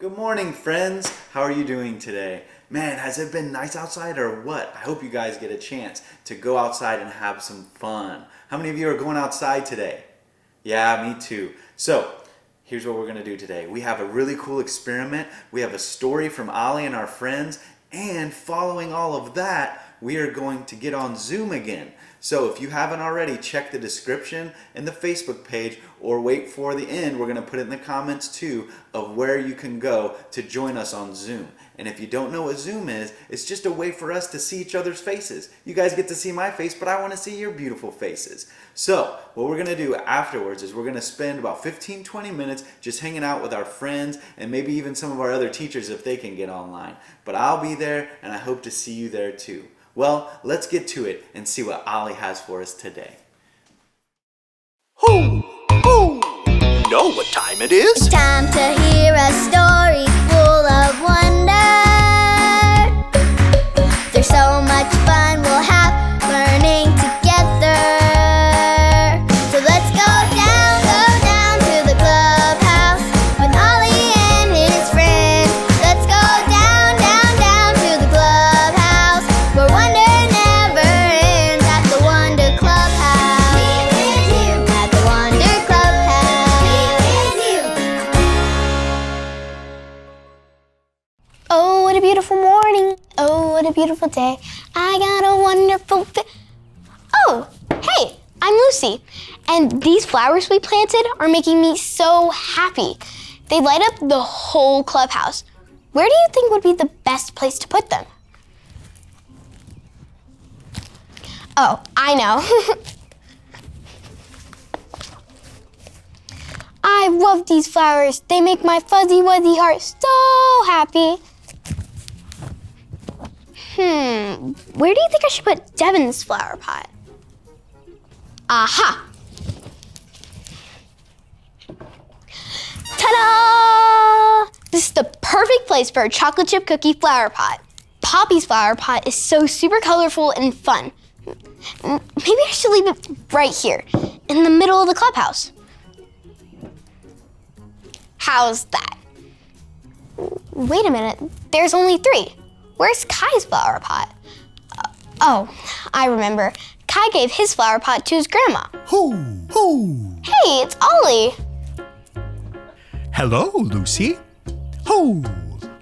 Good morning, friends. How are you doing today? Man, has it been nice outside or what? I hope you guys get a chance to go outside and have some fun. How many of you are going outside today? Yeah, me too. So, here's what we're going to do today. We have a really cool experiment. We have a story from Ollie and our friends. And following all of that, we are going to get on Zoom again. So if you haven't already, check the description and the Facebook page, or wait for the end. We're going to put it in the comments too of where you can go to join us on Zoom. And if you don't know what Zoom is, it's just a way for us to see each other's faces. You guys get to see my face, but I want to see your beautiful faces. So what we're going to do afterwards is we're going to spend about 15-20 minutes just hanging out with our friends and maybe even some of our other teachers if they can get online. But I'll be there, and I hope to see you there too. Well, let's get to it and see what Ollie has for us today. Hoo! Hoo! You know what time it is? It's time to hear a story full of wonder. There's so much fun we'll have learning together. So let's go down to the clubhouse with Ollie and his friends. Let's go down to the clubhouse where wonder never ends at the Wonder Clubhouse. At the Wonder Clubhouse. Oh, what a beautiful morning. Oh, what a beautiful day. I got a wonderful Oh, hey, I'm Lucy. And these flowers we planted are making me so happy. They light up the whole clubhouse. Where do you think would be the best place to put them? Oh, I know. I love these flowers. They make my fuzzy wuzzy heart so happy. Where do you think I should put Devin's flower pot? Aha! Ta-da! This is the perfect place for a chocolate chip cookie flower pot. Poppy's flower pot is so super colorful and fun. Maybe I should leave it right here, in the middle of the clubhouse. How's that? Wait a minute, there's only 3. Where's Kai's flower pot? Oh, I remember. Kai gave his flower pot to his grandma. Hoo! Hoo! Hey, it's Ollie. Hello, Lucy. Hoo!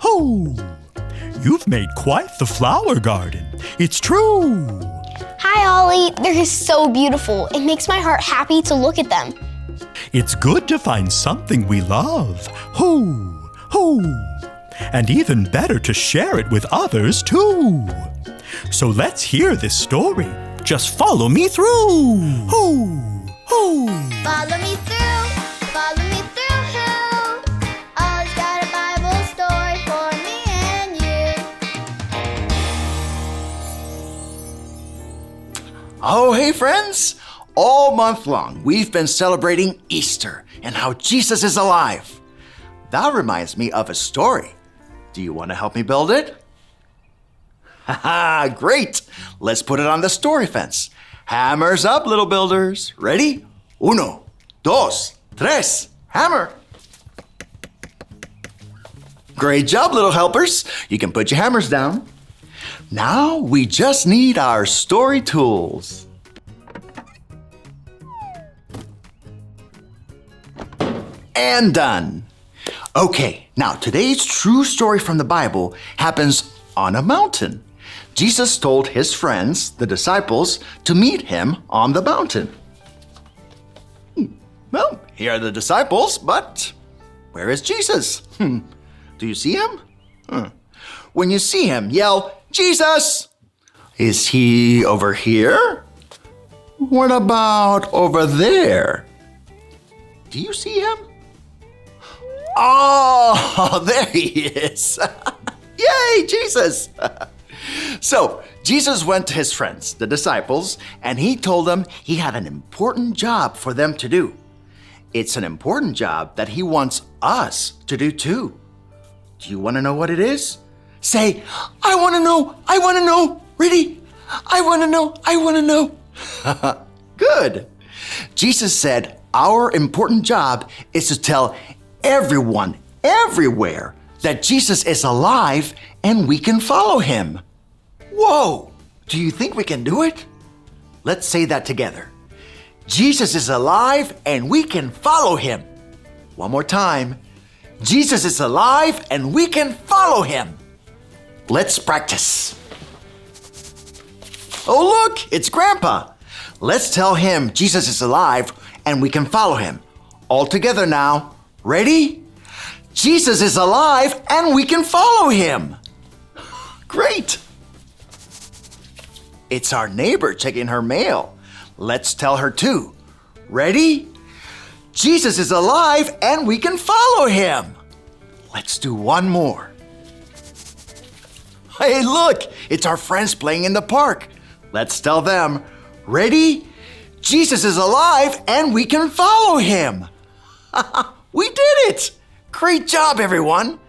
Hoo! You've made quite the flower garden. It's true. Hi, Ollie. They're just so beautiful. It makes my heart happy to look at them. It's good to find something we love. Hoo! Hoo! And even better to share it with others, too. So let's hear this story. Just follow me through. Hoo! Hoo! Follow me through. Follow me through. Ollie's got a Bible story for me and you. Oh, hey, friends. All month long, we've been celebrating Easter and how Jesus is alive. That reminds me of a story. Do you want to help me build it? Haha, great. Let's put it on the story fence. Hammers up, little builders. Ready? 1, 2, 3, hammer. Great job, little helpers. You can put your hammers down. Now we just need our story tools. And done. Okay, now today's true story from the Bible happens on a mountain. Jesus told his friends, the disciples, to meet him on the mountain. Well, here are the disciples, but where is Jesus? Do you see him? When you see him, yell, Jesus! Is he over here? What about over there? Do you see him? Oh, there he is. Yay, Jesus. So, Jesus went to his friends, the disciples, and he told them he had an important job for them to do. It's an important job that he wants us to do too. Do you want to know what it is? Say, I want to know, I want to know. Ready? I want to know, I want to know. Good. Jesus said our important job is to tell everyone, everywhere, that Jesus is alive and we can follow him. Whoa! Do you think we can do it? Let's say that together. Jesus is alive and we can follow him. One more time. Jesus is alive and we can follow him. Let's practice. Oh, look, it's Grandpa. Let's tell him Jesus is alive and we can follow him. All together now. Ready? Jesus is alive and we can follow him. Great. It's our neighbor checking her mail. Let's tell her too. Ready? Jesus is alive and we can follow him. Let's do one more. Hey, look, it's our friends playing in the park. Let's tell them. Ready? Jesus is alive and we can follow him. We did it! Great job, everyone.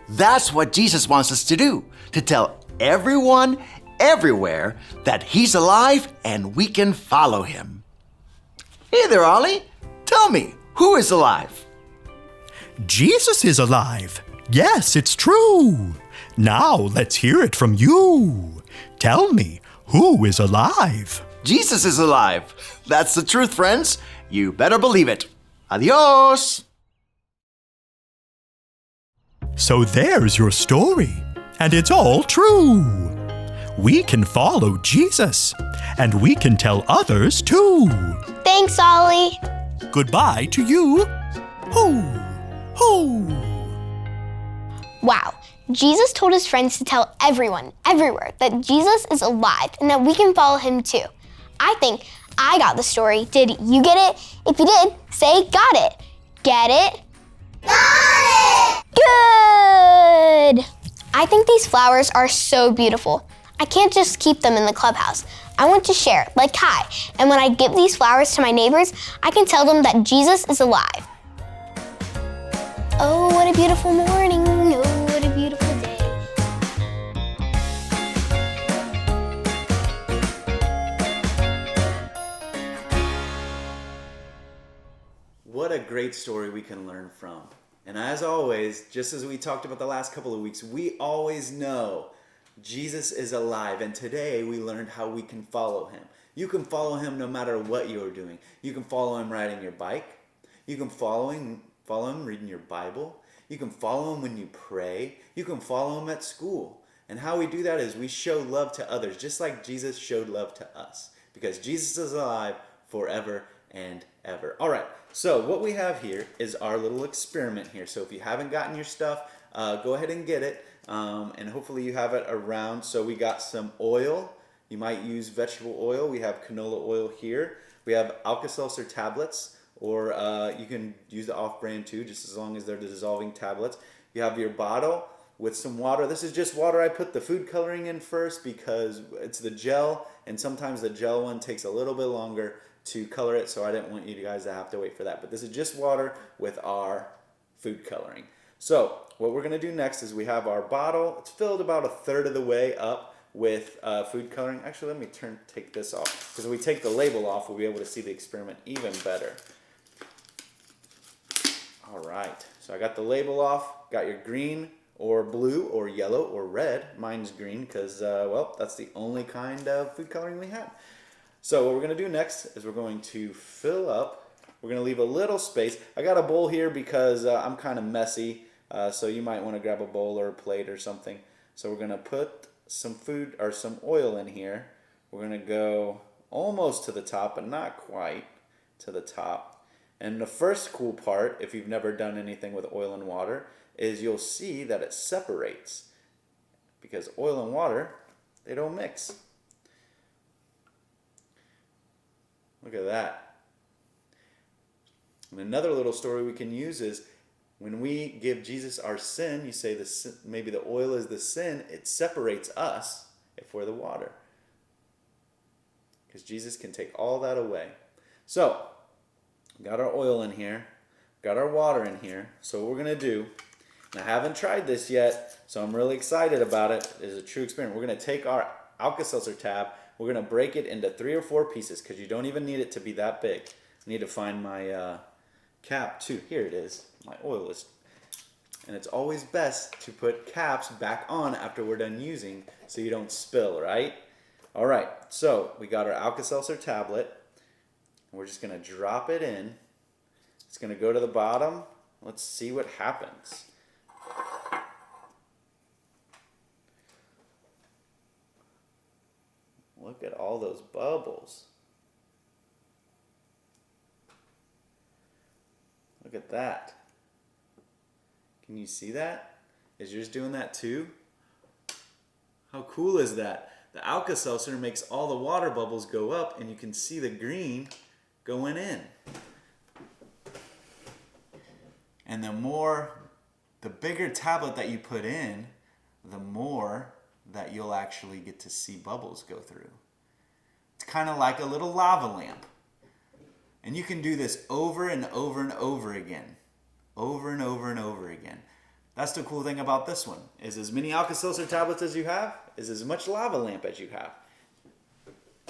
That's what Jesus wants us to do, to tell everyone, everywhere, that he's alive and we can follow him. Hey there, Ollie. Tell me, who is alive? Jesus is alive. Yes, it's true. Now let's hear it from you. Tell me, who is alive? Jesus is alive. That's the truth, friends. You better believe it. Adios. So there's your story, and it's all true. We can follow Jesus, and we can tell others too. Thanks, Ollie. Goodbye to you. Hoo, hoo. Wow. Jesus told his friends to tell everyone, everywhere, that Jesus is alive and that we can follow him too. I think I got the story. Did you get it? If you did, say got it. Get it? Got it! Good! I think these flowers are so beautiful. I can't just keep them in the clubhouse. I want to share, like Kai. And when I give these flowers to my neighbors, I can tell them that Jesus is alive. Oh, what a beautiful morning. Oh, what a beautiful day. What a great story we can learn from. And as always, just as we talked about the last couple of weeks, we always know Jesus is alive. And today we learned how we can follow him. You can follow him no matter what you're doing. You can follow him riding your bike. You can follow him reading your Bible. You can follow him when you pray. You can follow him at school. And how we do that is we show love to others, just like Jesus showed love to us. Because Jesus is alive forever and ever. All right, so what we have here is our little experiment here. So if you haven't gotten your stuff, go ahead and get it. And hopefully you have it around. So we got some oil. You might use vegetable oil. We have canola oil here. We have Alka-Seltzer tablets, or you can use the off-brand too, just as long as they're dissolving tablets. You have your bottle with some water. This is just water. I put the food coloring in first because it's the gel, and sometimes the gel one takes a little bit longer to color it, so I didn't want you guys to have to wait for that. But this is just water with our food coloring. So what we're going to do next is we have our bottle. It's filled about a third of the way up with food coloring. Actually, let me take this off, because if we take the label off, we'll be able to see the experiment even better. All right, so I got the label off. Got your green or blue or yellow or red. Mine's green because, well, that's the only kind of food coloring we have. So what we're going to do next is we're going to fill up. We're going to leave a little space. I got a bowl here because I'm kind of messy, so you might want to grab a bowl or a plate or something. So we're going to put some food or some oil in here. We're going to go almost to the top, but not quite to the top. And the first cool part, if you've never done anything with oil and water, is you'll see that it separates, because oil and water, they don't mix. Look at that. And another little story we can use is when we give Jesus our sin, you say maybe the oil is the sin, it separates us if we're the water. Because Jesus can take all that away. So, got our oil in here, got our water in here. So what we're going to do, and I haven't tried this yet, so I'm really excited about it. It's a true experiment. We're going to take our Alka-Seltzer tab. We're going to break it into 3 or 4 pieces because you don't even need it to be that big. I need to find my cap too. Here it is. My oil is And it's always best to put caps back on after we're done using so you don't spill, right? All right, so we got our Alka-Seltzer tablet. We're just gonna drop it in. It's gonna go to the bottom. Let's see what happens. Look at all those bubbles. Look at that. Can you see that? Is yours doing that too? How cool is that? The Alka-Seltzer makes all the water bubbles go up and you can see the green going in. And the bigger tablet that you put in, the more that you'll actually get to see bubbles go through. It's kind of like a little lava lamp. And you can do this over and over and over again. Over and over and over again. That's the cool thing about this one, is as many Alka-Seltzer tablets as you have, is as much lava lamp as you have.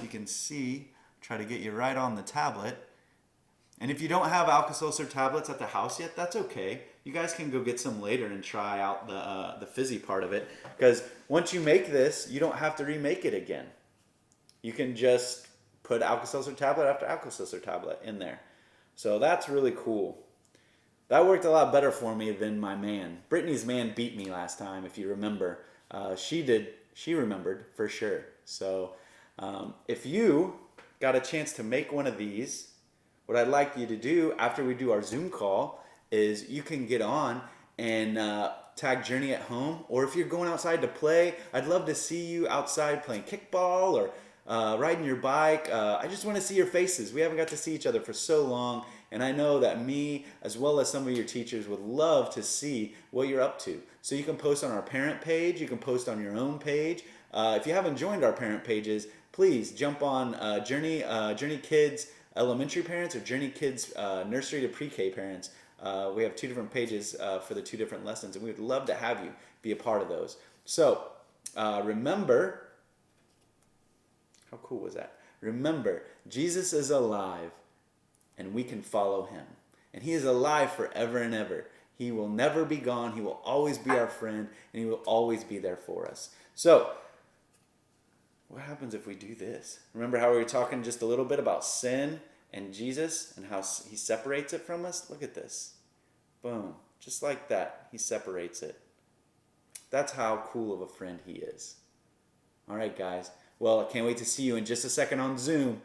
You can see, try to get you right on the tablet. And if you don't have Alka-Seltzer tablets at the house yet, that's okay. You guys can go get some later and try out the fizzy part of it. Because once you make this, you don't have to remake it again. You can just put Alka-Seltzer tablet after Alka-Seltzer tablet in there. So that's really cool. That worked a lot better for me than my man. Brittany's man beat me last time, if you remember. She remembered for sure. So if you got a chance to make one of these, what I'd like you to do after we do our Zoom call is you can get on and tag Journey at home. Or if you're going outside to play, I'd love to see you outside playing kickball or riding your bike. I just want to see your faces. We haven't got to see each other for so long, and I know that me, as well as some of your teachers, would love to see what you're up to. So you can post on our parent page, you can post on your own page. If you haven't joined our parent pages, please jump on Journey Kids Elementary Parents or Journey Kids Nursery to Pre-K Parents. We have two different pages for the two different lessons, and we would love to have you be a part of those. So remember, how cool was that? Remember, Jesus is alive and we can follow him. And he is alive forever and ever. He will never be gone. He will always be our friend and he will always be there for us. So, what happens if we do this? Remember how we were talking just a little bit about sin and Jesus and how he separates it from us? Look at this. Boom. Just like that, he separates it. That's how cool of a friend he is. All right, guys. Well, I can't wait to see you in just a second on Zoom.